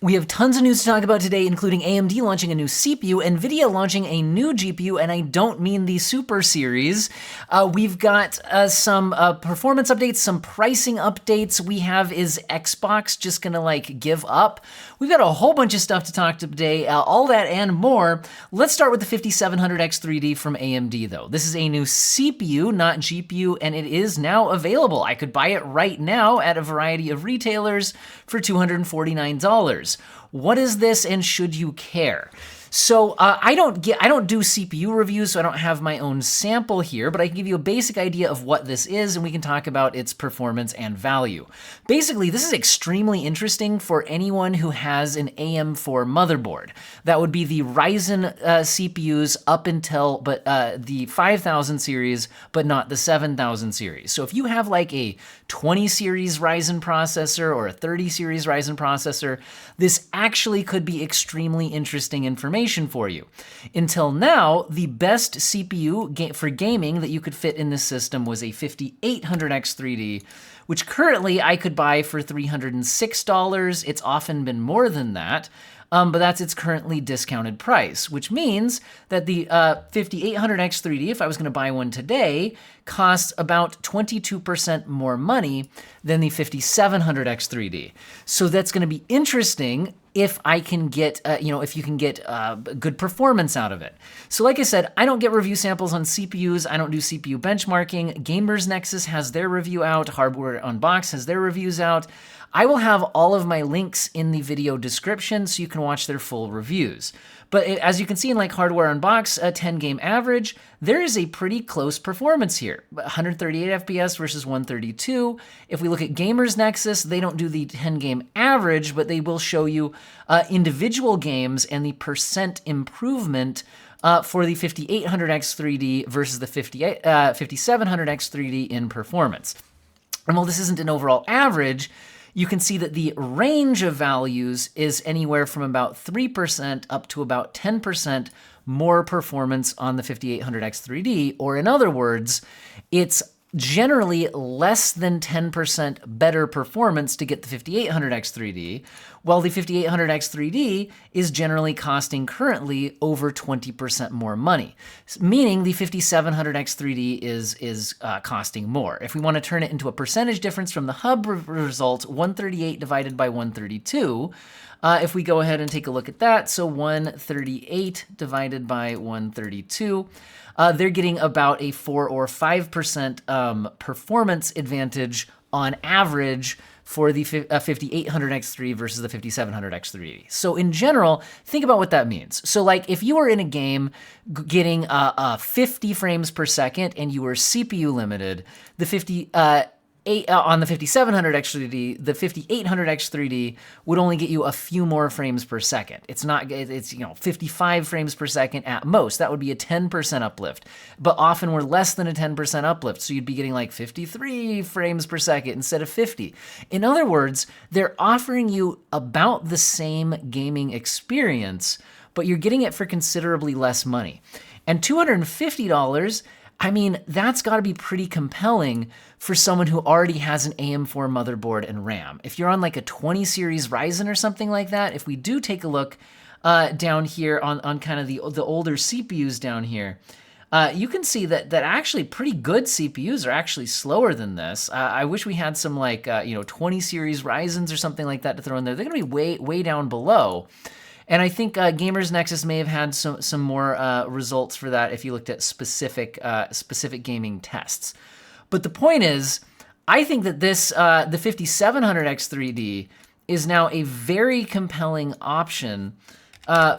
We have tons of news to talk about today, including AMD launching a new CPU, Nvidia launching a new GPU, and I don't mean the Super series. We've got some performance updates, some pricing updates. We have, is Xbox just gonna like give up? We've got a whole bunch of stuff to talk to today, all that and more. Let's start with the 5700 X3D from AMD though. This is a new CPU, not GPU, and it is now available. I could buy it right now at a variety of retailers for $249. What is this and should you care? So I don't do CPU reviews, so I don't have my own sample here, but I can give you a basic idea of what this is, and we can talk about its performance and value. Basically, this is extremely interesting for anyone who has an AM4 motherboard. That would be the Ryzen CPUs up until the 5000 series, but not the 7000 series. So if you have like a 20 series Ryzen processor or a 30 series Ryzen processor, this actually could be extremely interesting information for you. Until now, the best CPU for gaming that you could fit in this system was a 5800 X3D, which currently I could buy for $306. It's often been more than that. But that's its currently discounted price, which means that the 5800 X3D, if I was gonna buy one today, costs about 22% more money than the 5700 X3D. So that's gonna be interesting if I can get, if you can get good performance out of it. So like I said, I don't get review samples on CPUs. I don't do CPU benchmarking. Gamers Nexus has their review out. Hardware Unbox has their reviews out. I will have all of my links in the video description so you can watch their full reviews. But as you can see in like Hardware Unbox, a 10 game average, there is a pretty close performance here. 138 FPS versus 132. If we look at Gamers Nexus, they don't do the 10 game average, but they will show you individual games and the percent improvement for the 5800 X3D versus the 5700 X3D in performance. And while this isn't an overall average, you can see that the range of values is anywhere from about 3% up to about 10% more performance on the 5800 X3D, or in other words, it's generally less than 10% better performance to get the 5800 X3D, while the 5800 X3D is generally costing currently over 20% more money, meaning the 5700 X3D is costing more. If we want to turn it into a percentage difference from the hub result, 138 divided by 132, if we go ahead and take a look at that, so 138 divided by 132, they're getting about a 4 or 5% performance advantage on average for the 5800 X3 versus the 5700 X3D. So in general, think about what that means. So like if you were in a game getting 50 frames per second and you were CPU limited, on the 5700 X3D, the 5800 X3D would only get you a few more frames per second. It's 55 frames per second at most. That would be a 10% uplift. But often we're less than a 10% uplift, so you'd be getting like 53 frames per second instead of 50. In other words, they're offering you about the same gaming experience, but you're getting it for considerably less money. And $250, I mean, that's gotta be pretty compelling for someone who already has an AM4 motherboard and RAM. If you're on like a 20 series Ryzen or something like that, if we do take a look down here on kind of the older CPUs down here, you can see that actually pretty good CPUs are actually slower than this. I wish we had some like 20 series Ryzens or something like that to throw in there. They're gonna be way down below. And I think Gamers Nexus may have had some more results for that if you looked at specific gaming tests. But the point is, I think that this the 5700 X3D is now a very compelling option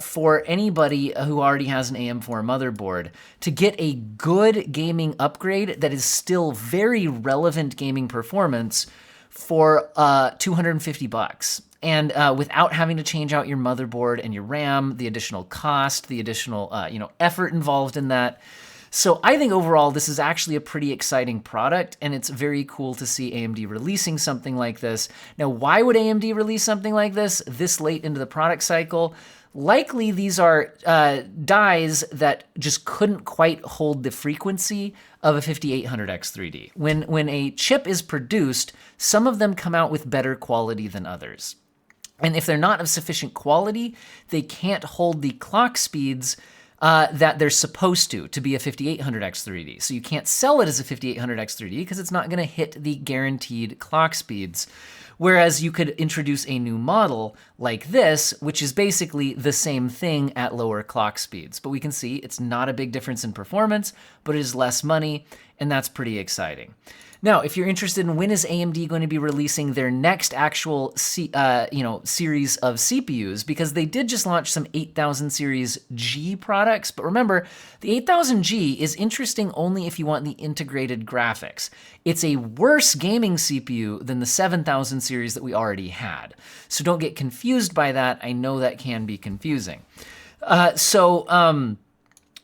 for anybody who already has an AM4 motherboard to get a good gaming upgrade that is still very relevant gaming performance for $250. And without having to change out your motherboard and your RAM, the additional cost, the additional effort involved in that. So I think overall this is actually a pretty exciting product, and it's very cool to see AMD releasing something like this. Now, why would AMD release something like this late into the product cycle? Likely these are dies that just couldn't quite hold the frequency of a 5800 X3D. When a chip is produced, some of them come out with better quality than others. And if they're not of sufficient quality, they can't hold the clock speeds that they're supposed to be a 5800 X3D. So you can't sell it as a 5800 X3D because it's not going to hit the guaranteed clock speeds. Whereas you could introduce a new model like this, which is basically the same thing at lower clock speeds. But we can see it's not a big difference in performance, but it is less money, and that's pretty exciting. Now, if you're interested in when is AMD going to be releasing their next actual series of CPUs, because they did just launch some 8000 series G products, but remember, the 8000G is interesting only if you want the integrated graphics. It's a worse gaming CPU than the 7000 series that we already had. So don't get confused by that. I know that can be confusing.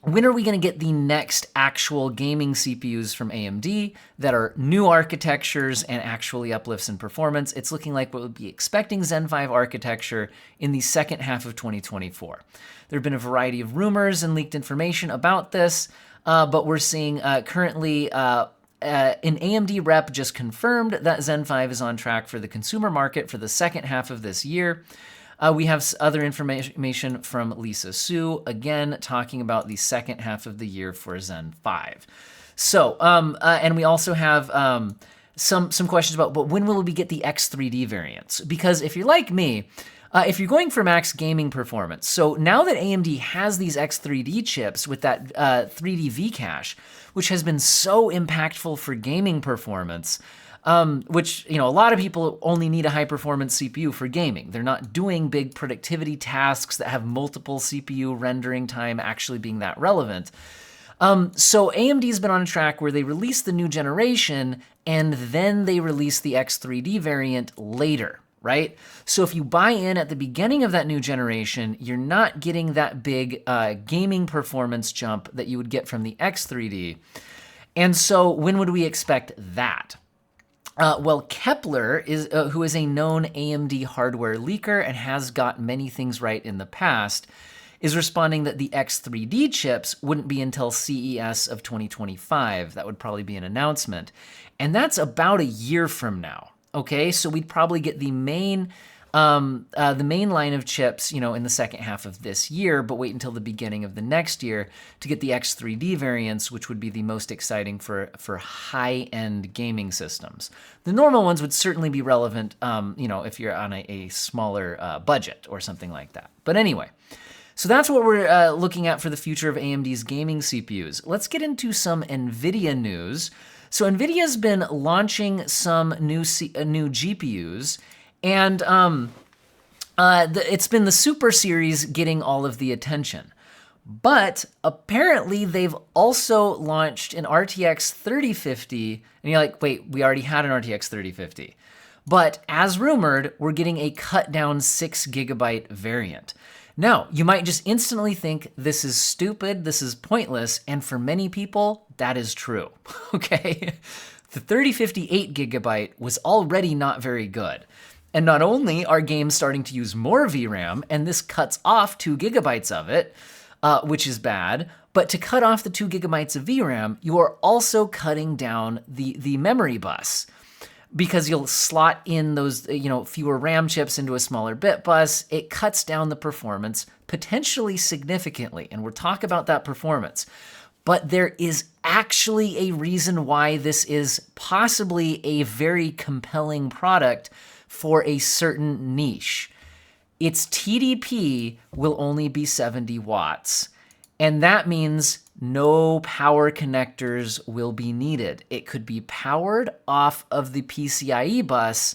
When are we going to get the next actual gaming CPUs from AMD that are new architectures and actually uplifts in performance? It's looking like we'll be expecting Zen 5 architecture in the second half of 2024. There have been a variety of rumors and leaked information about this, but we're seeing currently an AMD rep just confirmed that Zen 5 is on track for the consumer market for the second half of this year. We have other information from Lisa Su, again, talking about the second half of the year for Zen 5. So, and we also have some questions about, but when will we get the X3D variants? Because if you're like me, if you're going for max gaming performance, so now that AMD has these X3D chips with that 3D V-cache, which has been so impactful for gaming performance, which, a lot of people only need a high-performance CPU for gaming. They're not doing big productivity tasks that have multiple CPU rendering time actually being that relevant. So AMD's been on a track where they release the new generation, and then they release the X3D variant later, right? So if you buy in at the beginning of that new generation, you're not getting that big gaming performance jump that you would get from the X3D. And so when would we expect that? Well, Kepler, who is a known AMD hardware leaker and has got many things right in the past, is responding that the X3D chips wouldn't be until CES of 2025. That would probably be an announcement. And that's about a year from now, okay? So we'd probably get the main line of chips, in the second half of this year, but wait until the beginning of the next year to get the X3D variants, which would be the most exciting for high-end gaming systems. The normal ones would certainly be relevant, if you're on a smaller budget or something like that. But anyway, so that's what we're looking at for the future of AMD's gaming CPUs. Let's get into some NVIDIA news. So NVIDIA's been launching some new GPUs, and it's been the Super series getting all of the attention. But apparently they've also launched an RTX 3050, and you're like, wait, we already had an RTX 3050. But as rumored, we're getting a cut down 6GB variant. Now, you might just instantly think this is stupid, this is pointless, and for many people, that is true, okay? The 3050 8GB was already not very good. And not only are games starting to use more VRAM, and this cuts off 2GB of it, which is bad, but to cut off the 2GB of VRAM, you are also cutting down the memory bus, because you'll slot in those fewer RAM chips into a smaller bit bus. It cuts down the performance potentially significantly, and we'll talk about that performance. But there is actually a reason why this is possibly a very compelling product for a certain niche. Its TDP will only be 70 watts, and that means no power connectors will be needed. It could be powered off of the PCIe bus,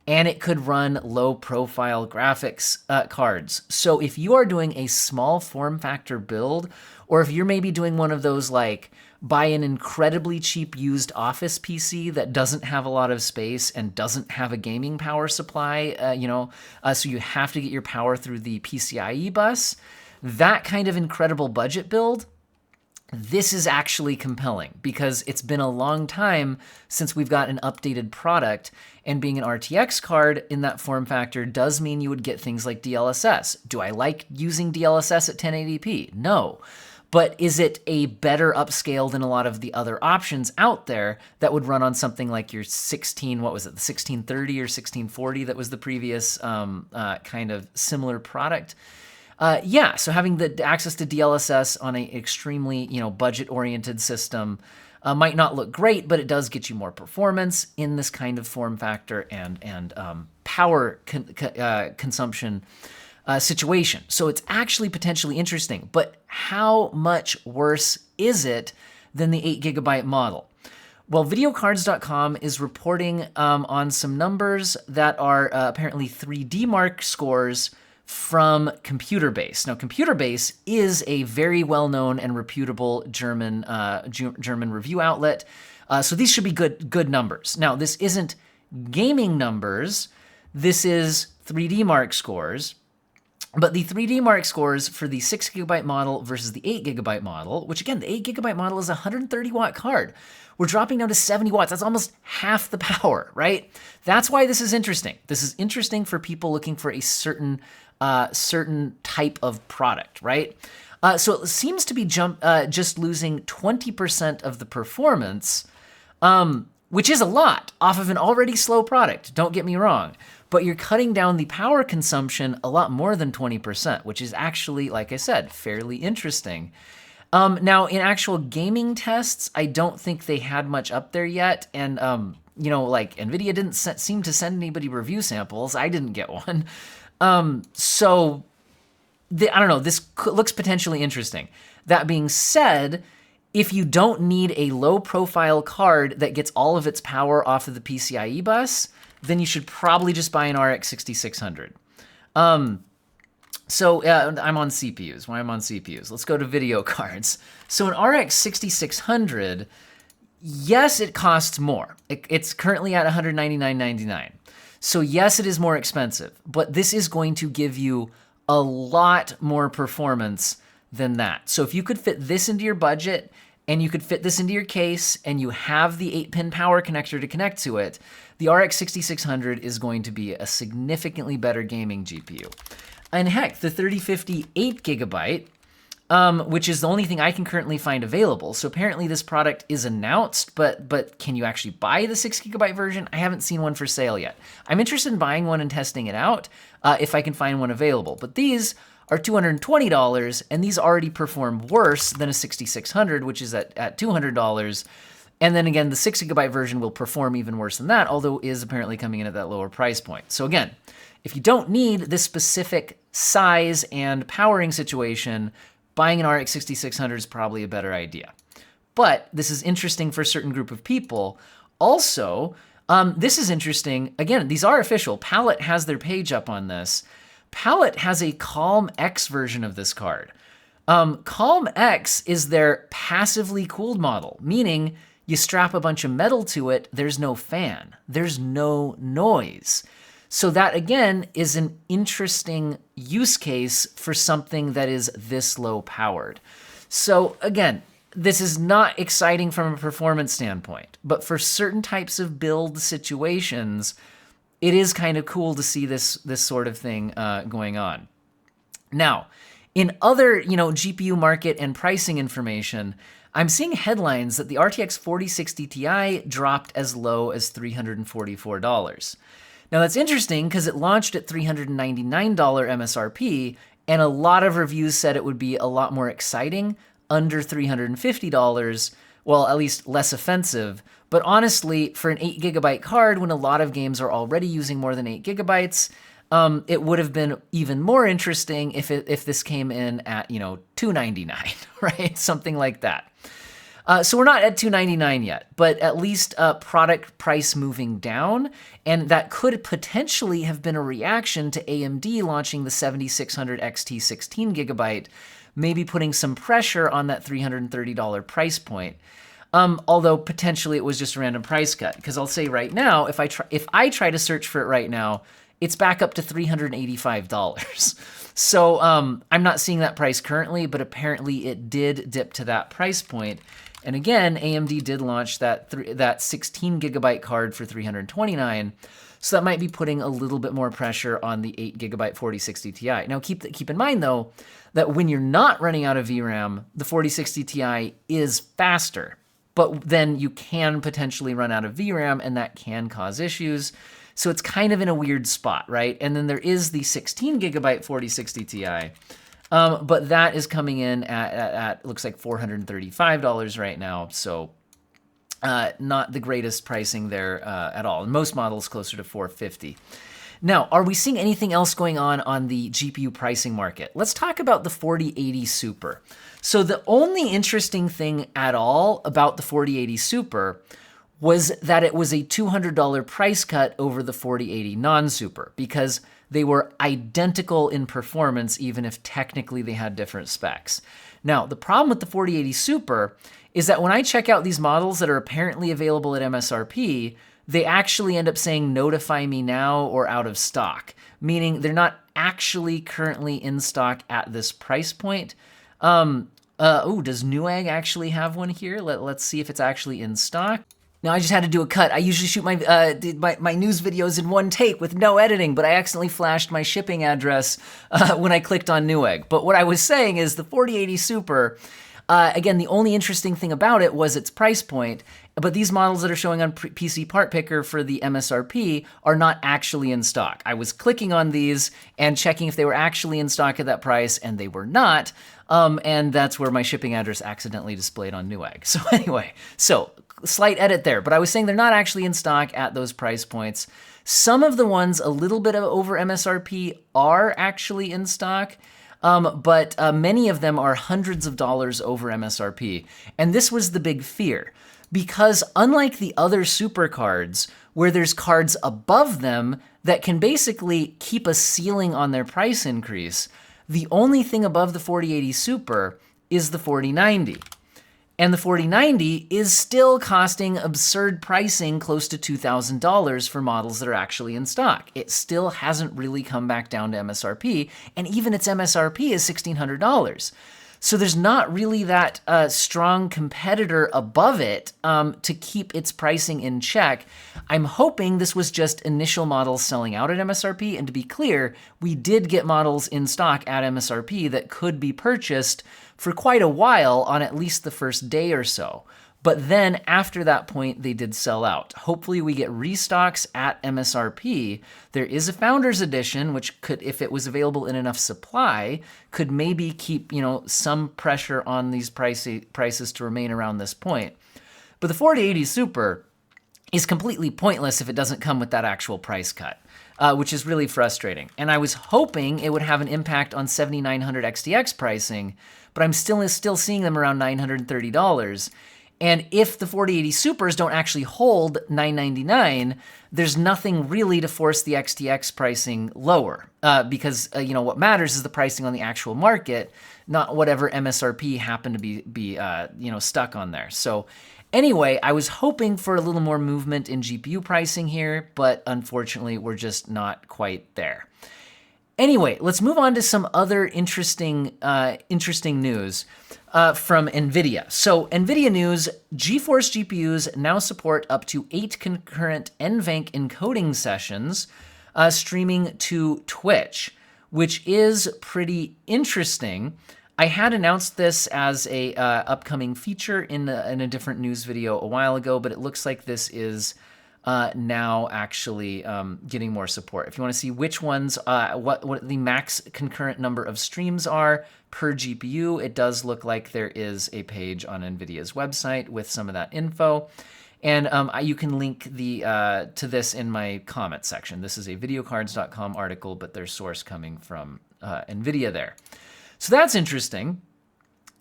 and it could run low-profile graphics cards. So if you are doing a small form factor build, or if you're maybe doing one of those like buy an incredibly cheap used office PC that doesn't have a lot of space and doesn't have a gaming power supply, so you have to get your power through the PCIe bus, that kind of incredible budget build, this is actually compelling because it's been a long time since we've got an updated product, and being an RTX card in that form factor does mean you would get things like DLSS. Do I like using DLSS at 1080p? No. but is it a better upscale than a lot of the other options out there that would run on something like your 16, what was it, the 1630 or 1640 that was the previous kind of similar product? Yeah, so having the access to DLSS on an extremely, budget-oriented system might not look great, but it does get you more performance in this kind of form factor and power consumption situation. So it's actually potentially interesting, but how much worse is it than the 8GB model? Well, videocards.com is reporting on some numbers that are apparently 3D Mark scores from ComputerBase. Now, ComputerBase is a very well-known and reputable German review outlet, so these should be good numbers. Now, this isn't gaming numbers. This is 3D Mark scores. But the 3D Mark scores for the 6GB model versus the 8GB model, which again, the 8GB model is a 130-watt card. We're dropping down to 70 watts. That's almost half the power, right? That's why this is interesting. This is interesting for people looking for a certain type of product, right? So it seems to be just losing 20% of the performance, which is a lot off of an already slow product. Don't get me wrong. But you're cutting down the power consumption a lot more than 20%, which is actually, like I said, fairly interesting. Now, in actual gaming tests, I don't think they had much up there yet. And, like NVIDIA didn't seem to send anybody review samples. I didn't get one. So I don't know, this looks potentially interesting. That being said, if you don't need a low profile card that gets all of its power off of the PCIe bus, then you should probably just buy an RX 6600. So I'm on CPUs. Why I'm on CPUs? Let's go to video cards. So an RX 6600, yes, it costs more. It's currently at $199.99. So yes, it is more expensive, but this is going to give you a lot more performance than that. So if you could fit this into your budget and you could fit this into your case and you have the 8-pin power connector to connect to it, the RX 6600 is going to be a significantly better gaming GPU. And heck, the 3050 8GB, which is the only thing I can currently find available. So apparently this product is announced, but can you actually buy the 6GB version? I haven't seen one for sale yet. I'm interested in buying one and testing it out if I can find one available. But these are $220, and these already perform worse than a 6600, which is at $200. And then again, the 6GB version will perform even worse than that, although is apparently coming in at that lower price point. So again, if you don't need this specific size and powering situation, buying an RX 6600 is probably a better idea. But this is interesting for a certain group of people. Also, this is interesting. Again, these are official. Palette has their page up on this. Palette has a Calm X version of this card. Calm X is their passively cooled model, meaning you strap a bunch of metal to it, there's no fan, there's no noise. So that, again, is an interesting use case for something that is this low powered. So again, this is not exciting from a performance standpoint, but for certain types of build situations, it is kind of cool to see this sort of thing going on. Now, in other GPU market and pricing information, I'm seeing headlines that the RTX 4060 Ti dropped as low as $344. Now that's interesting because it launched at $399 MSRP, and a lot of reviews said it would be a lot more exciting under $350, well, at least less offensive. But honestly, for an 8GB card, when a lot of games are already using more than 8GB, it would have been even more interesting if this came in at $299, right? Something like that. So we're not at $299 yet, but at least product price moving down, and that could potentially have been a reaction to AMD launching the 7600 XT 16GB, maybe putting some pressure on that $330 price point. Although potentially it was just a random price cut, because I'll say right now, if I try to search for it right now, it's back up to $385. So I'm not seeing that price currently, but apparently it did dip to that price point. And again, AMD did launch that 16GB card for $329. So that might be putting a little bit more pressure on the 8GB 4060 Ti. Now keep in mind though, that when you're not running out of VRAM, the 4060 Ti is faster, but then you can potentially run out of VRAM and that can cause issues. So it's kind of in a weird spot, right? And then there is the 16GB 4060 Ti, but that is coming in at looks like $435 right now. So not the greatest pricing there at all. In most models, closer to $450. Now, are we seeing anything else going on the GPU pricing market? Let's talk about the 4080 Super. So the only interesting thing at all about the 4080 Super was that it was a $200 price cut over the 4080 non-Super, because they were identical in performance, even if technically they had different specs. Now, the problem with the 4080 Super is that when I check out these models that are apparently available at MSRP, they actually end up saying notify me now or out of stock, meaning they're not actually currently in stock at this price point. Does Newegg actually have one here? Let's see if it's actually in stock. Now, I just had to do a cut. I usually shoot my news videos in one take with no editing, but I accidentally flashed my shipping address when I clicked on Newegg. But what I was saying is the 4080 Super, again, the only interesting thing about it was its price point, but these models that are showing on PC Part Picker for the MSRP are not actually in stock. I was clicking on these and checking if they were actually in stock at that price, and they were not. And that's where my shipping address accidentally displayed on Newegg. So anyway, slight edit there, but I was saying they're not actually in stock at those price points. Some of the ones a little bit over MSRP are actually in stock, but many of them are hundreds of dollars over MSRP. And this was the big fear, because unlike the other super cards, where there's cards above them that can basically keep a ceiling on their price increase, the only thing above the 4080 Super is the 4090. And the 4090 is still costing absurd pricing, close to $2,000 for models that are actually in stock. It still hasn't really come back down to MSRP, and even its MSRP is $1,600. So there's not really that strong competitor above it to keep its pricing in check. I'm hoping this was just initial models selling out at MSRP, and to be clear, we did get models in stock at MSRP that could be purchased for quite a while on at least the first day or so. But then after that point, they did sell out. Hopefully we get restocks at MSRP. There is a Founders Edition, which could, if it was available in enough supply, could maybe keep, some pressure on these prices to remain around this point. But the 4080 Super is completely pointless if it doesn't come with that actual price cut, which is really frustrating. And I was hoping it would have an impact on 7900 XTX pricing, but I'm still seeing them around $930. And if the 4080 Supers don't actually hold $999, there's nothing really to force the XTX pricing lower, because what matters is the pricing on the actual market, not whatever MSRP happened to be stuck on there. So anyway, I was hoping for a little more movement in GPU pricing here, but unfortunately, we're just not quite there. Anyway, let's move on to some other interesting news from Nvidia. So Nvidia news, GeForce GPUs now support up to 8 concurrent NVENC encoding sessions streaming to Twitch, which is pretty interesting. I had announced this as a upcoming feature in a different news video a while ago, but it looks like this is now actually getting more support. If you want to see which ones, what the max concurrent number of streams are per GPU, it does look like there is a page on NVIDIA's website with some of that info. And you can link to this in my comment section. This is a videocards.com article, but there's source coming from NVIDIA there. So that's interesting.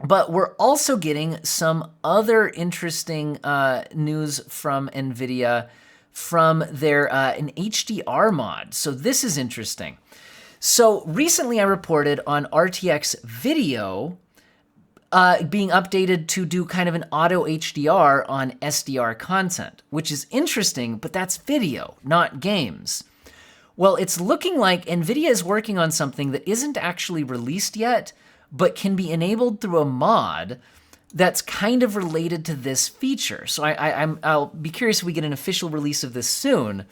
But we're also getting some other interesting news from NVIDIA from their an HDR mod. So this is interesting. So recently I reported on RTX video being updated to do kind of an auto HDR on SDR content, which is interesting, but that's video, not games. Well, it's looking like NVIDIA is working on something that isn't actually released yet, but can be enabled through a mod that's kind of related to this feature. So I'll be curious if we get an official release of this soon.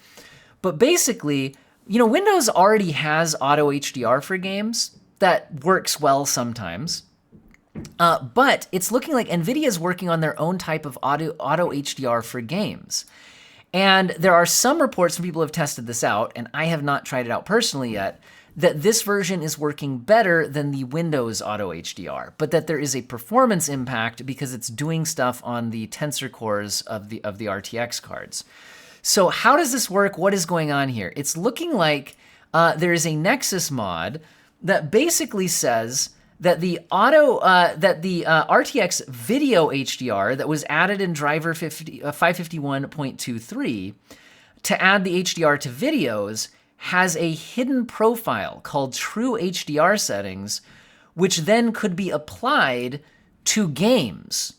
But basically, Windows already has Auto-HDR for games. That works well sometimes. But it's looking like NVIDIA is working on their own type of Auto-HDR for games. And there are some reports from people who have tested this out, and I have not tried it out personally yet, that this version is working better than the Windows Auto-HDR, but that there is a performance impact because it's doing stuff on the tensor cores of the RTX cards. So how does this work? What is going on here? It's looking like there is a Nexus mod that basically says that the RTX video HDR that was added in driver 551.23 to add the HDR to videos has a hidden profile called True HDR settings, which then could be applied to games,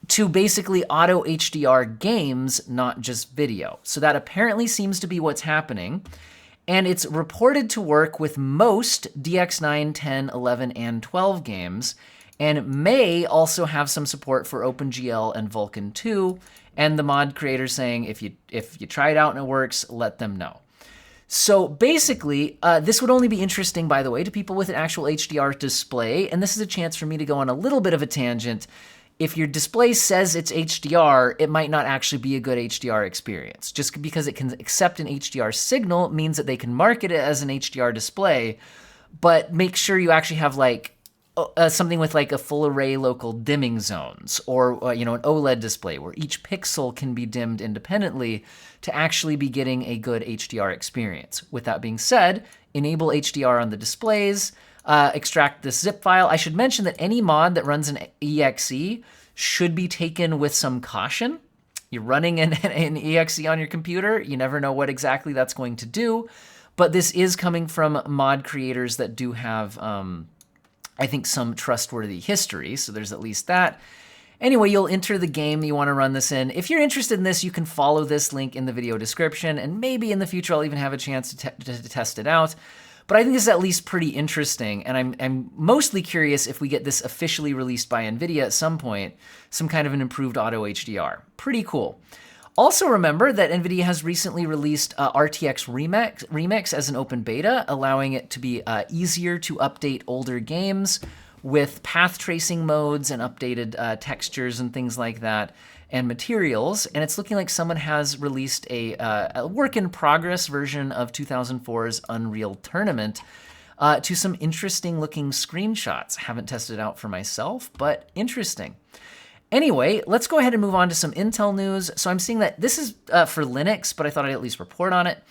to basically auto HDR games, not just video. So that apparently seems to be what's happening. And it's reported to work with most DX9, 10, 11, and 12 games, and may also have some support for OpenGL and Vulkan 2, and the mod creator saying if you try it out and it works, let them know. So basically, this would only be interesting, by the way, to people with an actual HDR display, and this is a chance for me to go on a little bit of a tangent. If your display says it's HDR, it might not actually be a good HDR experience. Just because it can accept an HDR signal means that they can market it as an HDR display, but make sure you actually have like something with like a full array local dimming zones, or an OLED display where each pixel can be dimmed independently to actually be getting a good HDR experience. With that being said, enable HDR on the displays, extract this zip file. I should mention that any mod that runs an EXE should be taken with some caution. You're running an EXE on your computer, you never know what exactly that's going to do, but this is coming from mod creators that do have, I think, some trustworthy history, so there's at least that. Anyway, you'll enter the game you want to run this in. If you're interested in this, you can follow this link in the video description, and maybe in the future I'll even have a chance to test it out. But I think this is at least pretty interesting, and I'm mostly curious if we get this officially released by NVIDIA at some point, some kind of an improved Auto HDR. Pretty cool. Also remember that NVIDIA has recently released RTX Remix as an open beta, allowing it to be easier to update older games with path tracing modes and updated textures and things like that, and materials. And it's looking like someone has released a work-in-progress version of 2004's Unreal Tournament to some interesting looking screenshots. Haven't tested it out for myself, but interesting. Anyway, let's go ahead and move on to some Intel news. So I'm seeing that this is for Linux, but I thought I'd at least report on it.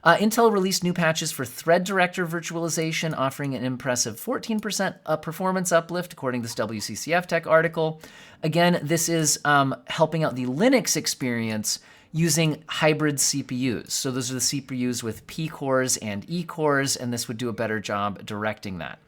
Intel released new patches for Thread Director Virtualization, offering an impressive 14% performance uplift, according to this WCCF Tech article. Again, this is helping out the Linux experience using hybrid CPUs. So those are the CPUs with P cores and E cores, and this would do a better job directing that.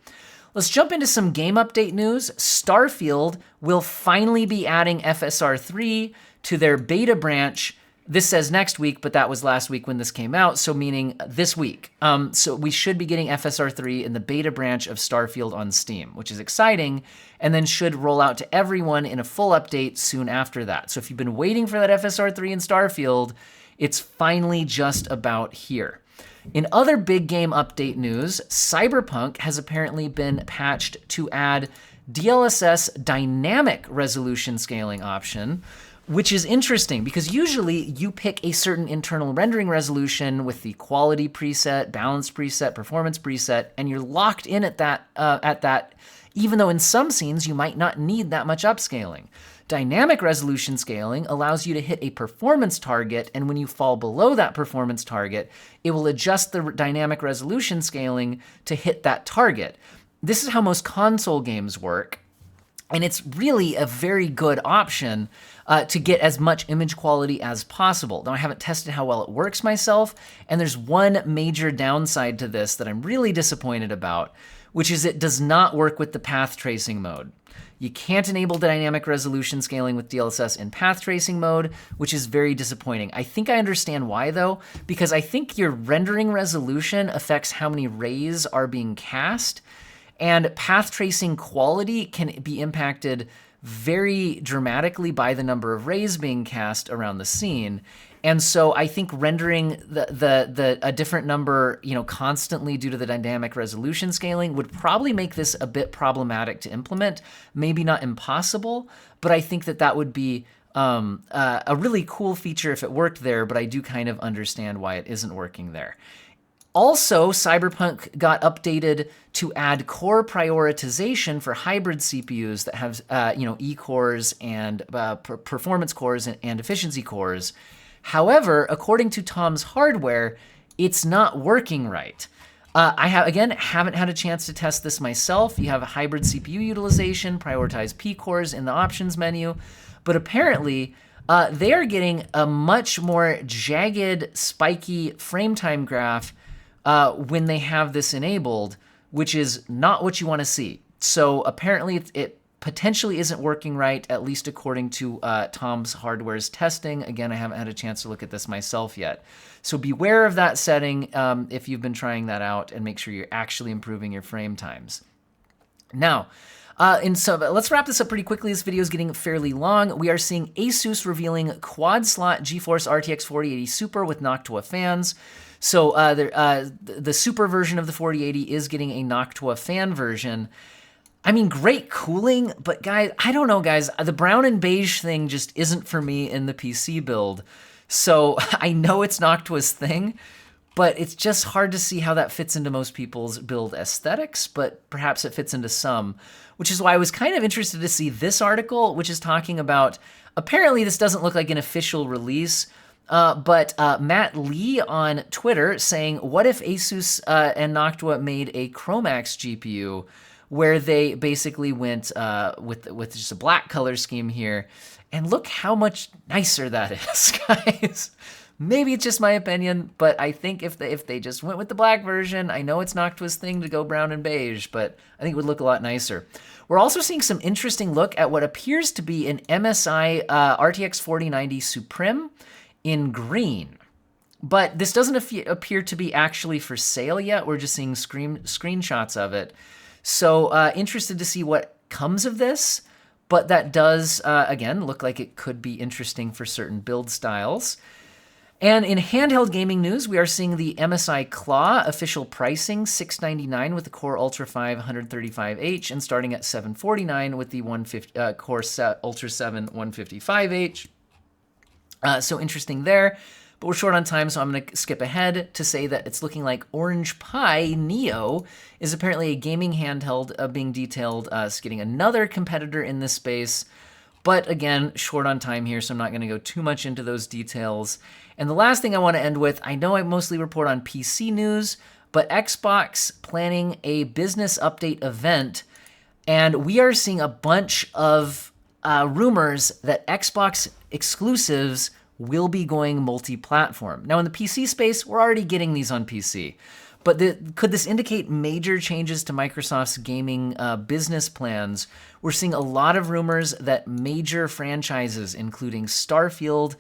Let's jump into some game update news. Starfield will finally be adding FSR3 to their beta branch. This says next week, but that was last week when this came out, so meaning this week. So we should be getting FSR3 in the beta branch of Starfield on Steam, which is exciting, and then should roll out to everyone in a full update soon after that. So if you've been waiting for that FSR3 in Starfield, it's finally just about here. In other big game update news, Cyberpunk has apparently been patched to add DLSS dynamic resolution scaling option, which is interesting because usually you pick a certain internal rendering resolution with the quality preset, balance preset, performance preset, and you're locked in at that, even though in some scenes you might not need that much upscaling. Dynamic resolution scaling allows you to hit a performance target, and when you fall below that performance target, it will adjust the dynamic resolution scaling to hit that target. This is how most console games work, and it's really a very good option to get as much image quality as possible. Now, I haven't tested how well it works myself, and there's one major downside to this that I'm really disappointed about, which is it does not work with the path tracing mode. You can't enable dynamic resolution scaling with DLSS in path tracing mode, which is very disappointing. I think I understand why though, because I think your rendering resolution affects how many rays are being cast, and path tracing quality can be impacted very dramatically by the number of rays being cast around the scene. And so I think rendering a different number, constantly due to the dynamic resolution scaling would probably make this a bit problematic to implement. Maybe not impossible, but I think that would be a really cool feature if it worked there, but I do kind of understand why it isn't working there. Also, Cyberpunk got updated to add core prioritization for hybrid CPUs that have, E-cores and performance cores and efficiency cores. However, according to Tom's Hardware, it's not working right. I haven't had a chance to test this myself. You have a hybrid CPU utilization, prioritize P-cores in the options menu, but apparently they are getting a much more jagged, spiky frame time graph when they have this enabled, which is not what you want to see. So apparently it potentially isn't working right, at least according to Tom's Hardware's testing. Again, I haven't had a chance to look at this myself yet. So beware of that setting if you've been trying that out, and make sure you're actually improving your frame times. Now, let's wrap this up pretty quickly. This video is getting fairly long. We are seeing ASUS revealing quad-slot GeForce RTX 4080 Super with Noctua fans. So the Super version of the 4080 is getting a Noctua fan version. I mean, great cooling, but guys, I don't know, guys. The brown and beige thing just isn't for me in the PC build. So I know it's Noctua's thing, but it's just hard to see how that fits into most people's build aesthetics, but perhaps it fits into some, which is why I was kind of interested to see this article, which is talking about, apparently this doesn't look like an official release, but Matt Lee on Twitter saying, what if ASUS and Noctua made a Chromax GPU where they basically went with just a black color scheme here, and look how much nicer that is, guys. Maybe it's just my opinion, but I think if they just went with the black version, I know it's Noctua's thing to go brown and beige, but I think it would look a lot nicer. We're also seeing some interesting look at what appears to be an MSI RTX 4090 Suprim in green. But this doesn't appear to be actually for sale yet. We're just seeing screenshots of it. So interested to see what comes of this, but that does, again, look like it could be interesting for certain build styles. And in handheld gaming news, we are seeing the MSI Claw official pricing, $699 with the Core Ultra 5 135H, and starting at $749 with the Core Ultra 7 155H. So interesting there. But we're short on time, so I'm going to skip ahead to say that it's looking like Orange Pi Neo is apparently a gaming handheld being detailed. It's getting another competitor in this space. But again, short on time here, so I'm not going to go too much into those details. And the last thing I want to end with, I know I mostly report on PC news, but Xbox planning a business update event, and we are seeing a bunch of rumors that Xbox exclusives will be going multi-platform. Now in the PC space, we're already getting these on PC, but could this indicate major changes to Microsoft's gaming business plans? We're seeing a lot of rumors that major franchises, including Starfield,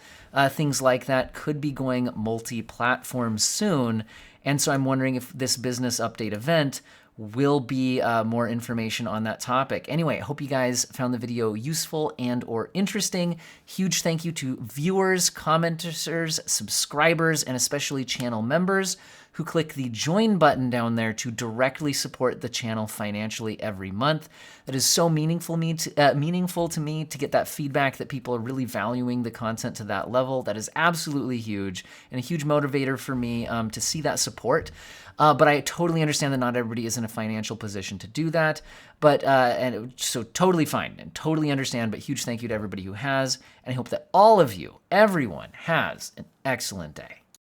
things like that, could be going multi-platform soon. And so I'm wondering if this business update event will be more information on that topic. Anyway, I hope you guys found the video useful and or interesting. Huge thank you to viewers, commenters, subscribers, and especially channel members who click the join button down there to directly support the channel financially every month. That is so meaningful to me to get that feedback that people are really valuing the content to that level. That is absolutely huge and a huge motivator for me to see that support. But I totally understand that not everybody is in a financial position to do that. But so totally fine and totally understand. But huge thank you to everybody who has. And I hope that all of you, everyone, has an excellent day.